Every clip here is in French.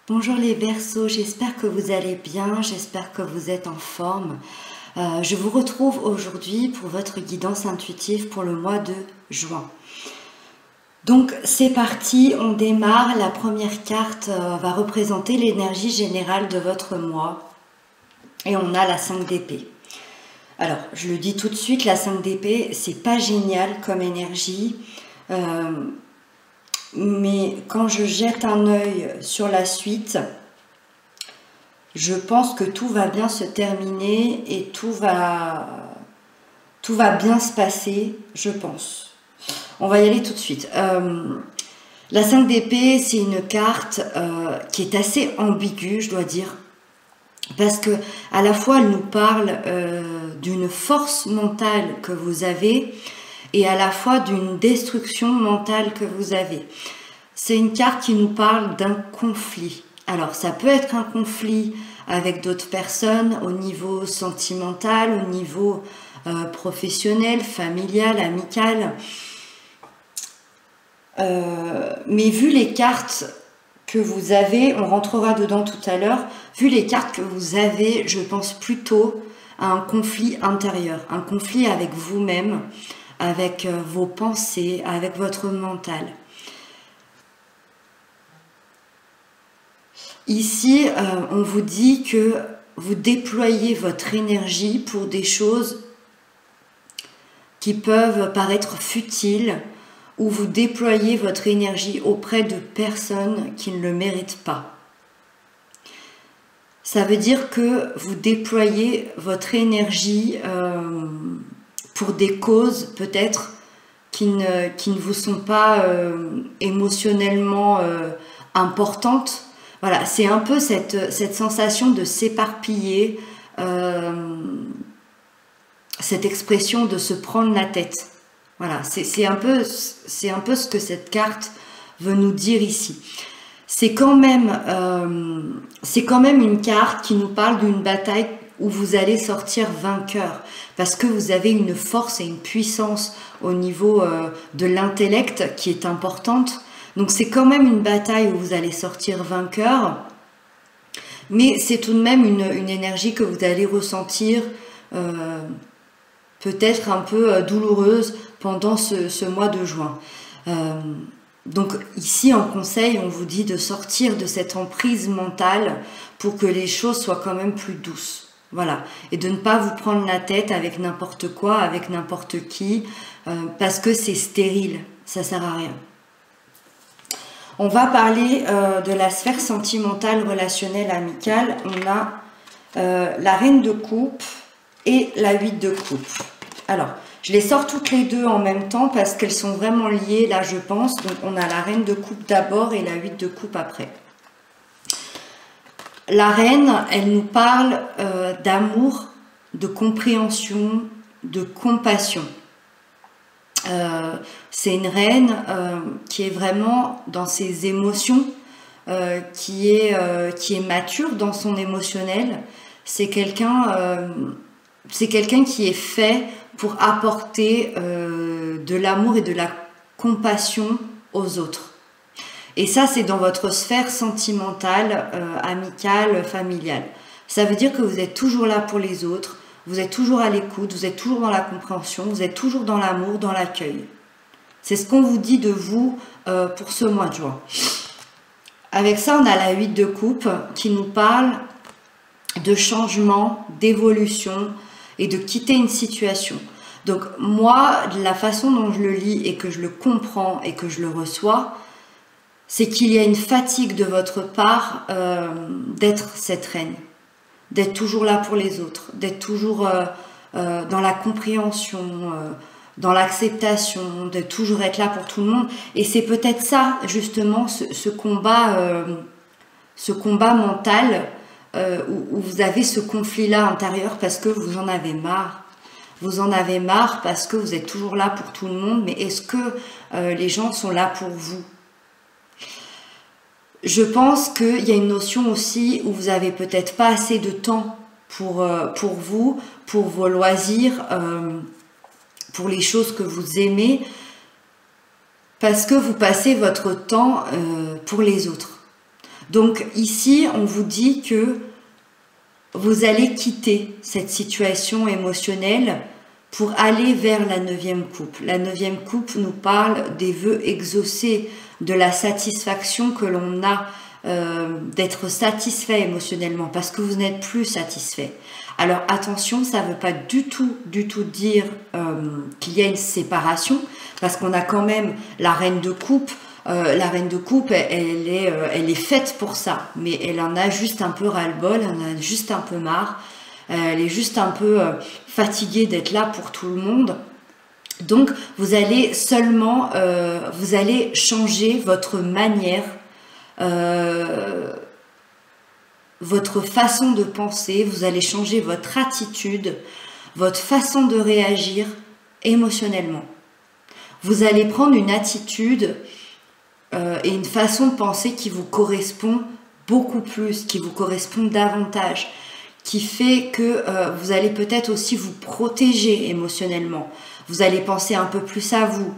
Bonjour les Verseaux, j'espère que vous allez bien, j'espère que vous êtes en forme. Je vous retrouve aujourd'hui pour votre guidance intuitive pour le mois de juin. Donc c'est parti, on démarre. La première carte va représenter l'énergie générale de votre mois. Et on a la 5 d'épée. Alors, je le dis tout de suite, la 5 d'épée, c'est pas génial comme énergie. Mais quand je jette un œil sur la suite, je pense que tout va bien se terminer et tout va bien se passer, je pense. On va y aller tout de suite. La 5 d'épée, c'est une carte qui est assez ambiguë, je dois dire. Parce que à la fois, elle nous parle d'une force mentale que vous avez et à la fois d'une destruction mentale que vous avez. C'est une carte qui nous parle d'un conflit. Alors, ça peut être un conflit avec d'autres personnes au niveau sentimental, au niveau professionnel, familial, amical. Mais vu les cartes que vous avez, on rentrera dedans tout à l'heure, vu les cartes que vous avez, je pense plutôt à un conflit intérieur, un conflit avec vous-même, avec vos pensées, avec votre mental. Ici, on vous dit que vous déployez votre énergie pour des choses qui peuvent paraître futiles, ou vous déployez votre énergie auprès de personnes qui ne le méritent pas. Ça veut dire que vous déployez votre énergie pour des causes peut-être qui ne vous sont pas émotionnellement importantes. Voilà, c'est un peu cette sensation de s'éparpiller, cette expression de se prendre la tête. Voilà, c'est un peu ce que cette carte veut nous dire ici. C'est quand même une carte qui nous parle d'une bataille où vous allez sortir vainqueur, parce que vous avez une force et une puissance au niveau de l'intellect qui est importante. Donc c'est quand même une bataille où vous allez sortir vainqueur, mais c'est tout de même une énergie que vous allez ressentir peut-être un peu douloureuse pendant ce mois de juin. Donc ici en conseil, on vous dit de sortir de cette emprise mentale pour que les choses soient quand même plus douces. Voilà, et de ne pas vous prendre la tête avec n'importe quoi, avec n'importe qui, parce que c'est stérile, ça sert à rien. On va parler de la sphère sentimentale, relationnelle, amicale. On a la reine de coupe et la 8 de coupe. Alors, je les sors toutes les deux en même temps parce qu'elles sont vraiment liées là, je pense. Donc, on a la reine de coupe d'abord et la 8 de coupe après. La reine, elle nous parle d'amour, de compréhension, de compassion. C'est une reine qui est vraiment dans ses émotions, qui est mature dans son émotionnel. C'est quelqu'un qui est fait pour apporter de l'amour et de la compassion aux autres. Et ça, c'est dans votre sphère sentimentale, amicale, familiale. Ça veut dire que vous êtes toujours là pour les autres, vous êtes toujours à l'écoute, vous êtes toujours dans la compréhension, vous êtes toujours dans l'amour, dans l'accueil. C'est ce qu'on vous dit de vous pour ce mois de juin. Avec ça, on a la 8 de coupe qui nous parle de changement, d'évolution et de quitter une situation. Donc moi, la façon dont je le lis et que je le comprends et que je le reçois, c'est qu'il y a une fatigue de votre part d'être cette reine, d'être toujours là pour les autres, d'être toujours dans la compréhension, dans l'acceptation, de toujours être là pour tout le monde. Et c'est peut-être ça, justement, ce combat mental où vous avez ce conflit-là intérieur parce que vous en avez marre. Vous en avez marre parce que vous êtes toujours là pour tout le monde, mais est-ce que les gens sont là pour vous ? Je pense qu'il y a une notion aussi où vous avez peut-être pas assez de temps pour vous, pour vos loisirs, pour les choses que vous aimez, parce que vous passez votre temps pour les autres. Donc ici, on vous dit que vous allez quitter cette situation émotionnelle pour aller vers la 9e coupe. La 9e coupe nous parle des vœux exaucés, de la satisfaction que l'on a, d'être satisfait émotionnellement, parce que vous n'êtes plus satisfait. Alors attention, ça ne veut pas du tout dire qu'il y a une séparation, parce qu'on a quand même la reine de coupe. La reine de coupe, elle est faite pour ça, mais elle en a juste un peu ras-le-bol, elle en a juste un peu marre, elle est juste un peu fatiguée d'être là pour tout le monde. Donc vous allez vous allez changer votre manière, votre façon de penser, vous allez changer votre attitude, votre façon de réagir émotionnellement. Vous allez prendre une attitude et une façon de penser qui vous correspond beaucoup plus, qui vous correspond davantage, qui fait que vous allez peut-être aussi vous protéger émotionnellement. Vous allez penser un peu plus à vous.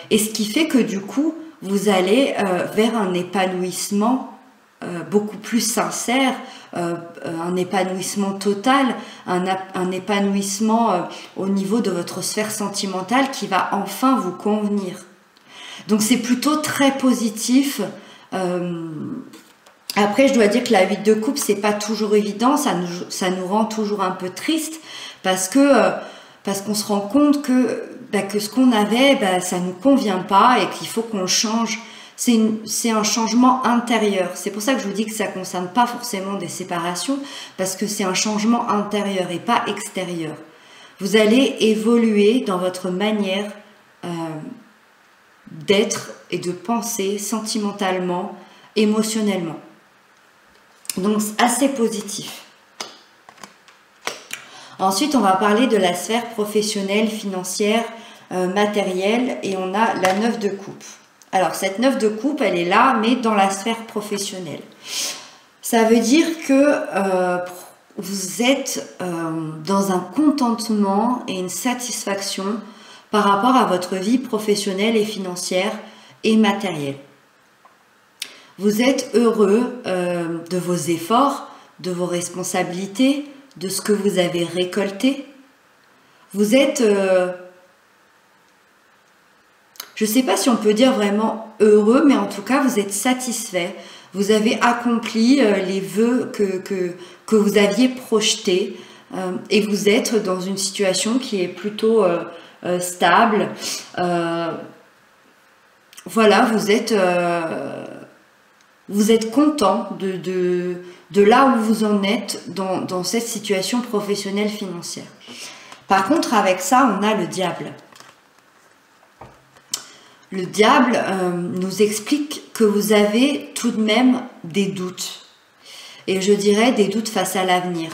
Et ce qui fait que du coup, vous allez vers un épanouissement beaucoup plus sincère, un épanouissement total, un épanouissement au niveau de votre sphère sentimentale qui va enfin vous convenir. Donc c'est plutôt très positif. Après, je dois dire que la 8 de coupe, c'est pas toujours évident, ça nous rend toujours un peu triste parce qu'on se rend compte que ce qu'on avait, ça nous convient pas et qu'il faut qu'on change. C'est un changement intérieur. C'est pour ça que je vous dis que ça concerne pas forcément des séparations, parce que c'est un changement intérieur et pas extérieur. Vous allez évoluer dans votre manière d'être et de penser sentimentalement, émotionnellement. Donc c'est assez positif. Ensuite, on va parler de la sphère professionnelle, financière, matérielle, et on a la 9 de coupe. Alors cette 9 de coupe, elle est là, mais dans la sphère professionnelle. Ça veut dire que vous êtes dans un contentement et une satisfaction par rapport à votre vie professionnelle et financière et matérielle. Vous êtes heureux de vos efforts, de vos responsabilités, de ce que vous avez récolté. Vous êtes, je ne sais pas si on peut dire vraiment heureux, mais en tout cas, vous êtes satisfait. Vous avez accompli les vœux que vous aviez projetés et vous êtes dans une situation qui est plutôt stable. Voilà, vous êtes content de là où vous en êtes dans cette situation professionnelle financière. Par contre, avec ça, on a le diable. Le diable nous explique que vous avez tout de même des doutes. Et je dirais des doutes face à l'avenir.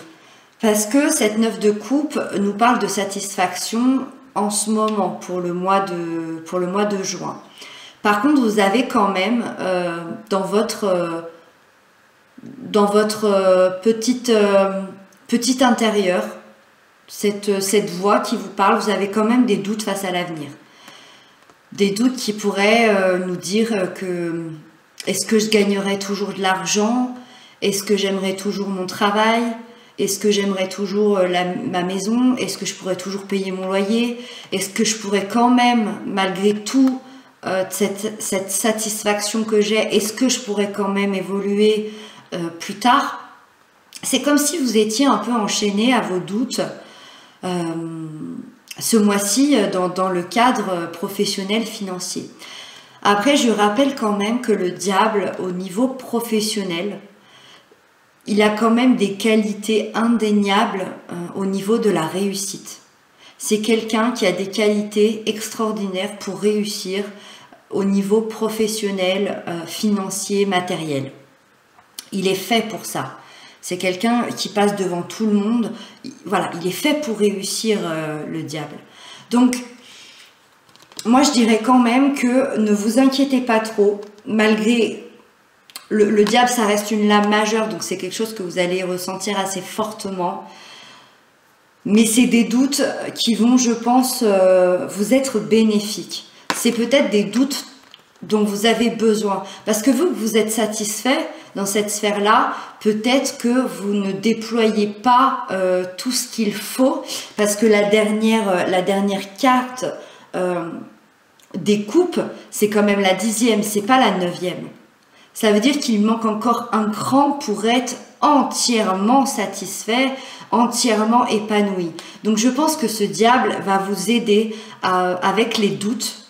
Parce que cette 9 de coupe nous parle de satisfaction en ce moment, pour le mois de juin. Par contre, vous avez quand même dans votre petit intérieur, cette voix qui vous parle, vous avez quand même des doutes face à l'avenir. Des doutes qui pourraient nous dire que est-ce que je gagnerai toujours de l'argent? Est-ce que j'aimerais toujours mon travail? Est-ce que j'aimerais toujours ma maison? Est-ce que je pourrais toujours payer mon loyer? Est-ce que je pourrais quand même, malgré tout, cette satisfaction que j'ai, est-ce que je pourrais quand même évoluer plus tard? C'est comme si vous étiez un peu enchaîné à vos doutes ce mois-ci dans le cadre professionnel financier. Après, je rappelle quand même que le diable, au niveau professionnel, il a quand même des qualités indéniables au niveau de la réussite. C'est quelqu'un qui a des qualités extraordinaires pour réussir au niveau professionnel, financier, matériel. Il est fait pour ça. C'est quelqu'un qui passe devant tout le monde. Voilà, il est fait pour réussir, le diable. Donc, moi je dirais quand même que ne vous inquiétez pas trop, malgré... Le diable, ça reste une lame majeure, donc c'est quelque chose que vous allez ressentir assez fortement. Mais c'est des doutes qui vont, je pense, vous être bénéfiques. C'est peut-être des doutes dont vous avez besoin. Parce que vous êtes satisfait, dans cette sphère-là, peut-être que vous ne déployez pas tout ce qu'il faut, parce que la dernière carte des coupes, c'est quand même la 10e, c'est pas la 9e. Ça veut dire qu'il manque encore un cran pour être entièrement satisfait, entièrement épanoui. Donc je pense que ce diable va vous aider avec les doutes,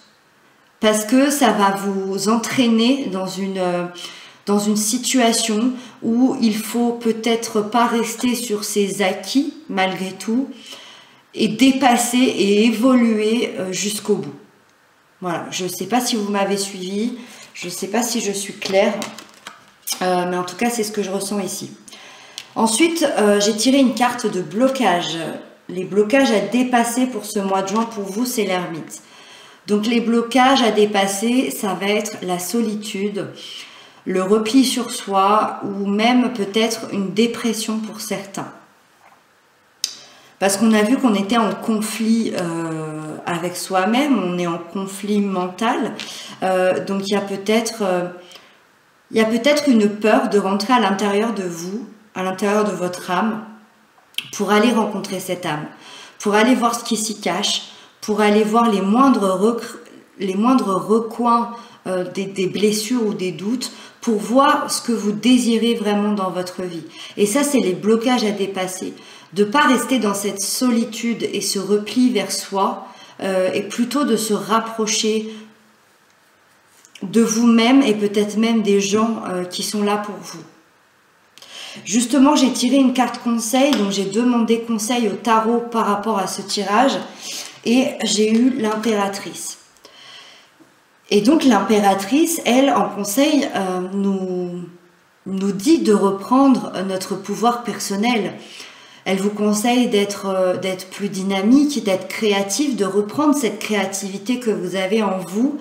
parce que ça va vous entraîner dans une situation où il faut peut-être pas rester sur ses acquis malgré tout, et dépasser et évoluer jusqu'au bout. Voilà, je ne sais pas si vous m'avez suivi, je ne sais pas si je suis claire, mais en tout cas c'est ce que je ressens ici. Ensuite, j'ai tiré une carte de blocage. Les blocages à dépasser pour ce mois de juin, pour vous, c'est l'ermite. Donc les blocages à dépasser, ça va être la solitude, le repli sur soi, ou même peut-être une dépression pour certains. Parce qu'on a vu qu'on était en conflit avec soi-même, on est en conflit mental, donc il y a peut-être une peur de rentrer à l'intérieur de vous, à l'intérieur de votre âme, pour aller rencontrer cette âme, pour aller voir ce qui s'y cache, pour aller voir les moindres recoins des blessures ou des doutes, pour voir ce que vous désirez vraiment dans votre vie. Et ça, c'est les blocages à dépasser. De ne pas rester dans cette solitude et ce repli vers soi, et plutôt de se rapprocher de vous-même et peut-être même des gens qui sont là pour vous. Justement, j'ai tiré une carte conseil, donc j'ai demandé conseil au tarot par rapport à ce tirage, et j'ai eu l'impératrice. Et donc l'impératrice, elle, en conseil, nous dit de reprendre notre pouvoir personnel. Elle vous conseille d'être plus dynamique, d'être créatif, de reprendre cette créativité que vous avez en vous,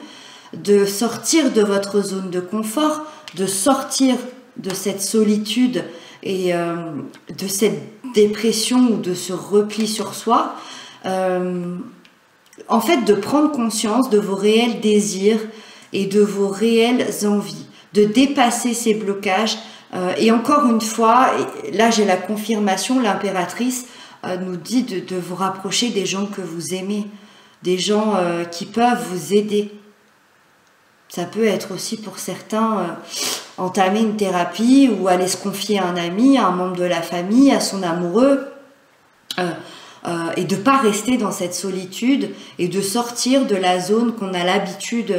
de sortir de votre zone de confort, de sortir de cette solitude et de cette dépression ou de ce repli sur soi. En fait, de prendre conscience de vos réels désirs et de vos réelles envies, de dépasser ces blocages. Et encore une fois, là j'ai la confirmation, l'impératrice nous dit de vous rapprocher des gens que vous aimez, des gens qui peuvent vous aider. Ça peut être aussi pour certains entamer une thérapie ou aller se confier à un ami, à un membre de la famille, à son amoureux, et de ne pas rester dans cette solitude et de sortir de la zone qu'on a l'habitude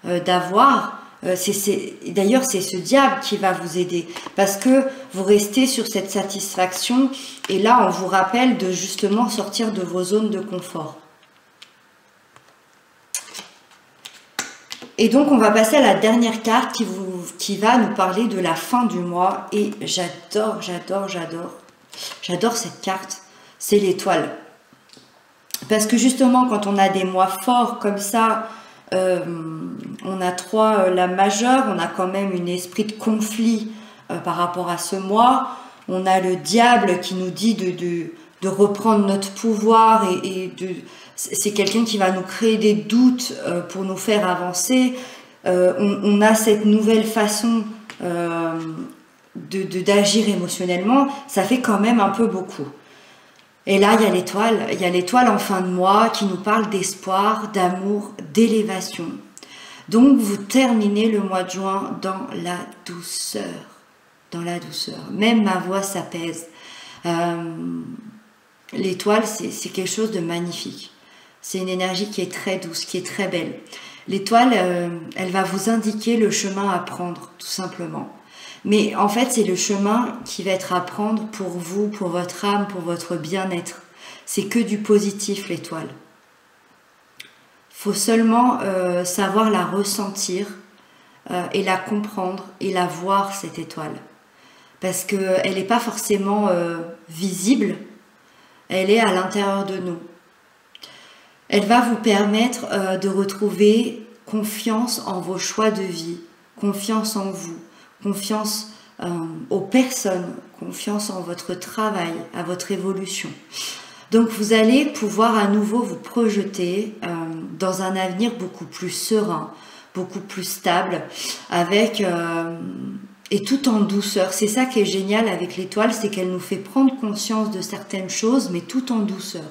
d'avoir. D'ailleurs, c'est ce diable qui va vous aider, parce que vous restez sur cette satisfaction, et là, on vous rappelle de justement sortir de vos zones de confort. Et donc, on va passer à la dernière carte qui va nous parler de la fin du mois, et j'adore cette carte, c'est l'étoile. Parce que justement, quand on a des mois forts comme ça, on a 3, la majeure, on a quand même un esprit de conflit par rapport à ce mois. On a le diable qui nous dit de reprendre notre pouvoir, c'est quelqu'un qui va nous créer des doutes pour nous faire avancer. On a cette nouvelle façon d'agir émotionnellement, ça fait quand même un peu beaucoup. Et là, il y a l'étoile en fin de mois qui nous parle d'espoir, d'amour, d'élévation. Donc, vous terminez le mois de juin dans la douceur. Dans la douceur. Même ma voix s'apaise. L'étoile, c'est quelque chose de magnifique. C'est une énergie qui est très douce, qui est très belle. L'étoile, elle va vous indiquer le chemin à prendre, tout simplement. Mais en fait, c'est le chemin qui va être à prendre pour vous, pour votre âme, pour votre bien-être. C'est que du positif, l'étoile. Il faut seulement savoir la ressentir et la comprendre et la voir, cette étoile. Parce qu'elle n'est pas forcément visible, elle est à l'intérieur de nous. Elle va vous permettre de retrouver confiance en vos choix de vie, confiance en vous, confiance aux personnes, confiance en votre travail, à votre évolution. Donc vous allez pouvoir à nouveau vous projeter dans un avenir beaucoup plus serein, beaucoup plus stable, avec et tout en douceur. C'est ça qui est génial avec l'étoile, c'est qu'elle nous fait prendre conscience de certaines choses, mais tout en douceur.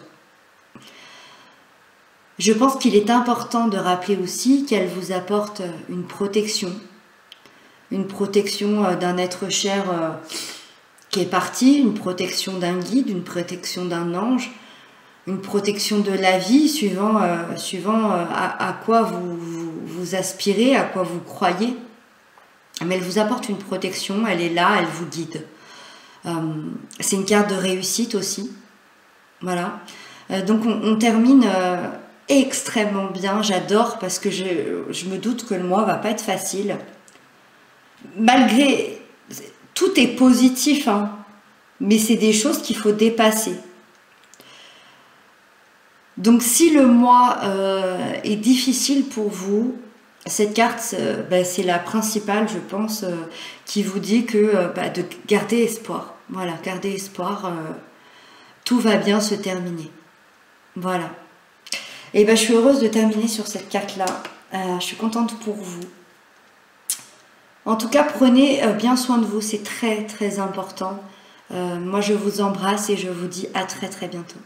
Je pense qu'il est important de rappeler aussi qu'elle vous apporte une protection d'un être cher qui est parti, une protection d'un guide, une protection d'un ange, une protection de la vie, suivant à quoi vous aspirez, à quoi vous croyez. Mais elle vous apporte une protection, elle est là, elle vous guide. C'est une carte de réussite aussi. Voilà. Donc on termine extrêmement bien, j'adore, parce que je me doute que le mois va pas être facile. Malgré... Tout est positif, hein, mais c'est des choses qu'il faut dépasser. Donc si le mois est difficile pour vous, cette carte, c'est la principale, je pense, qui vous dit que de garder espoir. Voilà, garder espoir, tout va bien se terminer. Voilà. Et je suis heureuse de terminer sur cette carte-là. Je suis contente pour vous. En tout cas, prenez bien soin de vous, c'est très très important. Moi, je vous embrasse et je vous dis à très très bientôt.